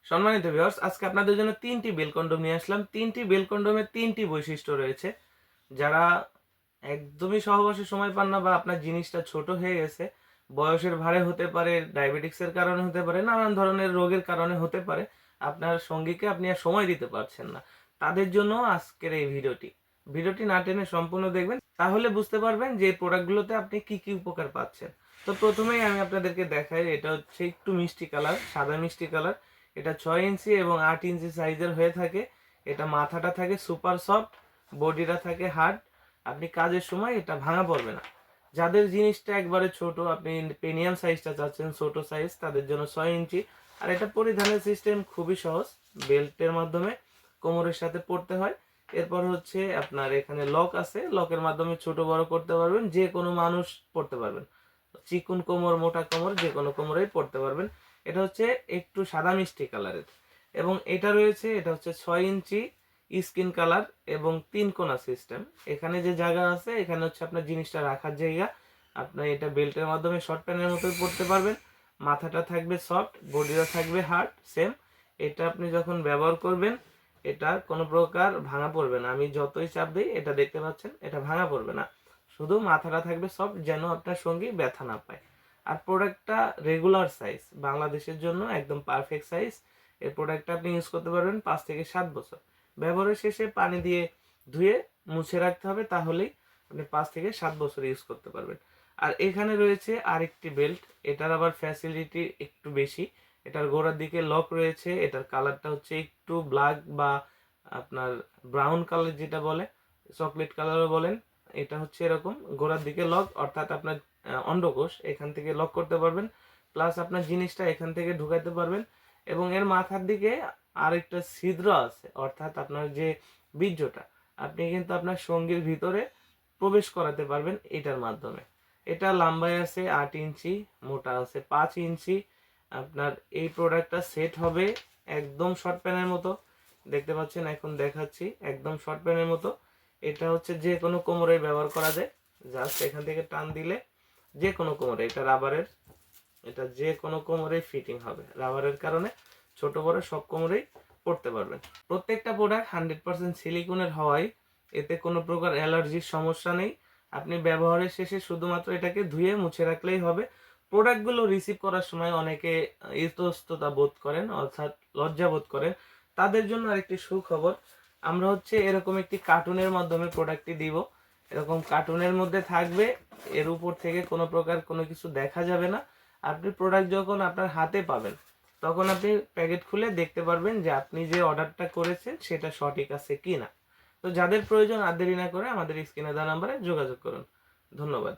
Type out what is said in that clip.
সম্মানিত ভিউয়ার্স, আজকে আপনাদের জন্য ৩টি বেল কন্ডোম নিয়ে আসলাম। ৩টি বেল কন্ডোমের ৩টি বৈশিষ্ট্য রয়েছে। যারা একদমই সহবাসে সময় পান না বা আপনার জিনিসটা ছোট হয়ে গেছে, বয়সের ভারে হতে পারে, ডায়াবেটিক্সের কারণে হতে পারে, নানান ধরনের রোগের কারণে হতে পারে, আপনার সঙ্গীকে আপনি আর সময় দিতে পারছেন না। তাদের জন্য আজকের এই ভিডিওটি। ভিডিওটি না টেনে সম্পূর্ণ দেখবেন, তাহলে বুঝতে পারবেন যে এই প্রোডাক্টগুলোতে আপনি কি কি উপকার পাচ্ছেন। তো প্রথমেই আমি আপনাদেরকে দেখাই, এটা হচ্ছে একটু মিষ্টি কালার, সাদা মিষ্টি কালার। এটা 6 ইঞ্চি এবং 8 ইঞ্চি সাইজের হয়ে থাকে। এটা মাথাটা থাকে সুপার সফট, বডিটা থাকে হার্ড। আপনি কাজের সময় এটা ভাঙা পড়বে না। যাদের জিনিসটা একবারে ছোট, আপনি প্রিমিয়াম সাইজটা চাচ্ছেন ছোট সাইজ, তাদের জন্য 6 ইঞ্চি। আর এটা পরিধানের সিস্টেম খুবই সহজ, বেল্টের মাধ্যমে কোমরের সাথে পড়তে হয়। এরপর হচ্ছে আপনার এখানে লক আছে, লকের মাধ্যমে ছোট বড় করতে পারবেন, যে কোনো মানুষ পড়তে পারবেন। চিকুন কোমর, মোটা কোমর, যে কোনো কোমরেই পড়তে পারবেন। এটা হচ্ছে একটু সাদা মিষ্টি কালারের এবং এটা রয়েছে, এটা হচ্ছে 6 ইঞ্চি স্কিন কালার এবং 3 কোণা সিস্টেম। এখানে যে জায়গা আছে, এখানে হচ্ছে আপনার জিনিসটা রাখার জায়গা। আপনি এটা বেল্টের মাধ্যমে শর্ট প্যান্টের মতোই পড়তে পারবেন। মাথাটা থাকবে সফট, বডিটা থাকবে হার্ড সেম। এটা আপনি যখন ব্যবহার করবেন, এটা কোনো প্রকার ভাঙা পড়বে না। আমি যতই চাপ দিই, এটা দেখতে পাচ্ছেন, এটা ভাঙা পড়বে না। শুধু মাথাটা থাকবে সফট, যেন আপনার সঙ্গী ব্যথা না পায়। আর প্রোডাক্টটা রেগুলার সাইজ, বাংলাদেশের জন্য একদম পারফেক্ট সাইজ। এই প্রোডাক্টটা আপনি ইউজ করতে পারবেন 5 থেকে 7 বছর। ব্যবহারের শেষে পানি দিয়ে ধুয়ে মুছে রাখতে হবে, তাহলেই আপনি 5 থেকে 7 বছর ইউজ করতে পারবেন। আর এখানে রয়েছে আরেকটি বেল্ট, এটার আবার ফ্যাসিলিটি একটু বেশি। এটার গোড়ার দিকে লক রয়েছে, এটার কালারটা হচ্ছে একটু ব্ল্যাক বা আপনার ব্রাউন কালার, যেটা বলে চকলেট কালারও বলেন। এটা হচ্ছে এরকম গোড়ার দিকে লক, অর্থাৎ আপনার অন্ডকোষ এখান থেকে লক করতে পারবেন, প্লাস আপনার জিনিসটা এখান থেকে ঢুকাইতে পারবেন। এবং এর মাথার দিকে আরেকটা ছিদ্র আছে, অর্থাৎ আপনার যে বীর্যটা, আপনি কিন্তু আপনার সঙ্গীর ভিতরে প্রবেশ করাতে পারবেন এটার মাধ্যমে। এটা লম্বায় আছে 8 ইঞ্চি, মোটা আছে 5 ইঞ্চি। আপনার এই প্রোডাক্টটা সেট হবে একদম শর্ট প্যানের মতো, দেখতে পাচ্ছেন, এখন দেখাচ্ছি, একদম শর্ট প্যানের মতো। এটা হচ্ছে যে কোনো কোমরে ব্যবহার করা যায়। জাস্ট এখান থেকে টান দিলে যে কোনো কোমরে, এটা রাবারের, এটা যে কোনো কোমরেই ফিটিং হবে। রাবারের কারণে ছোট বড় সব কোমরেই পড়তে পারবেন। প্রত্যেকটা প্রোডাক্ট 100% সিলিকনের হওয়ায় এতে কোনো প্রকার অ্যালার্জির সমস্যা নেই। আপনি ব্যবহারের শেষে শুধুমাত্র এটাকে ধুয়ে মুছে রাখলেই হবে। প্রোডাক্টগুলো রিসিভ করার সময় অনেকে ইতস্ততা বোধ করেন, অর্থাৎ লজ্জা বোধ করেন। তাদের জন্য আরেকটি সুখবর, আমরা হচ্ছে এরকম একটি কার্টুনের মাধ্যমে প্রোডাক্টটি দিব। এরকম কার্টুনের মধ্যে থাকবে, এর উপর থেকে কোনো প্রকার কোনো কিছু দেখা যাবে না। আপনি প্রোডাক্ট যখন আপনার হাতে পাবেন, তখন আপনি প্যাকেট খুলে দেখতে পারবেন যে আপনি যে অর্ডারটা করেছেন সেটা সঠিক আছে কি না। তো যাদের প্রয়োজন আর দেরি না করে আমাদের স্ক্রিনে দেওয়া নাম্বারে যোগাযোগ করুন। ধন্যবাদ।